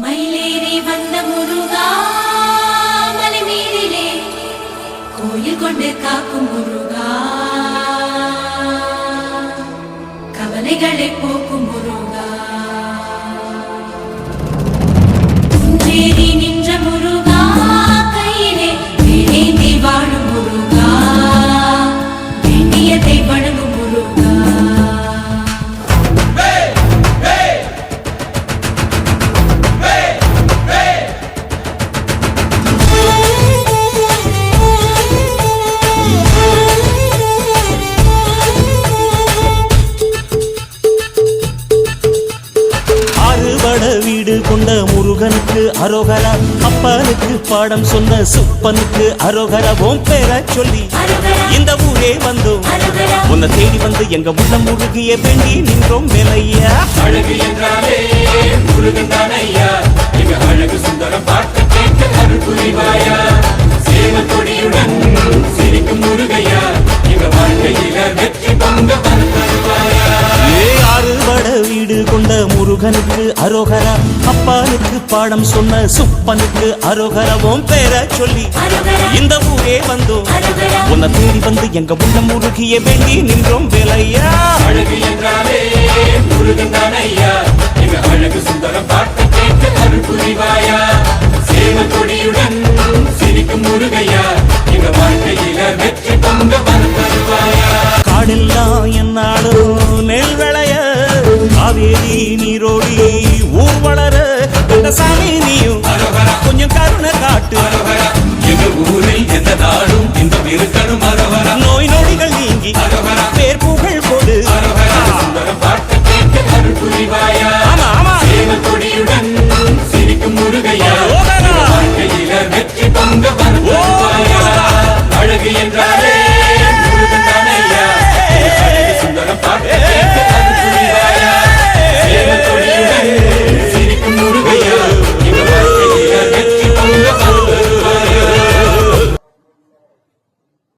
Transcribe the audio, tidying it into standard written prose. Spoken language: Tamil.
மயிலேறி வந்த முருகா மலை மீதிலே கோயில் கொண்டு காக்கும் முருகா கவலைகளை போக்கும் முருகா குன்றேறி நின்ற முருகா கையிலே வேணேந்தி வாழும் முருகா வேண்டியதை வழங்கும் முருகா வீடு கொண்ட முருகனுக்கு அரோகரா, அப்பனுக்கு பாடம் சொன்ன சுப்பனுக்கு அரோகரா. ஓம் பேர சொல்லி இந்த ஊரே வந்தோம், உன்னை தேடி வந்து எங்க உள்ள முருகிய வேண்டி நின்றோம் மேலையா. அழகு என்றாலே முருகன் தானையா, எங்க அழகு சுந்தரம் பார்த்து கேட்க அருள் புரிவாயா. சேவல் கொடியுடன் சிரிக்கும் முருகையா, எங்க வாழ்க்கையில வெற்றி பொங்க பருவாயா. ஆறுபட வீடு கொண்ட முருகனுக்கு அரோகரா, அப்பானுக்கு பாடம் சொன்ன சுப்பனுக்கு அரோகரா. ஓம் பேர சொல்லி இந்த ஊரே வந்தோம், உன்னை தேடி வந்து எங்க உள்ள முருகிய வேண்டி நின்றோம் வேலையா. அழகு என்றாலே முருகன் தானையா, எங்க அழகு சுந்தரம் பார்த்து கேட்க அருள் புரிவாயா. சேவல் கொடியுடன் சிரிக்கும் முருகையா, எங்க வாழ்க்கையில வெற்றி பொங்க பருவாயா. காடெல்லாம் என்னாலும் நெல் விளைய, காவேரி நீரோடி ஊர் வளர, இந்த சாமி நீயும் கொஞ்சம் கருணை காட்டு. எங்க ஊரில் எந்த நாடும் இந்த இருக்கணும் அரவரா. நோய் நொடிகள் நீங்கி பேர் புகழ் கொடு. சுந்தரம் பார்த்து கேட்க அருள் புரிவாயா. ஆமா ஆமா சேவல் கொடியுடன் சிரிக்கும் முருகையா,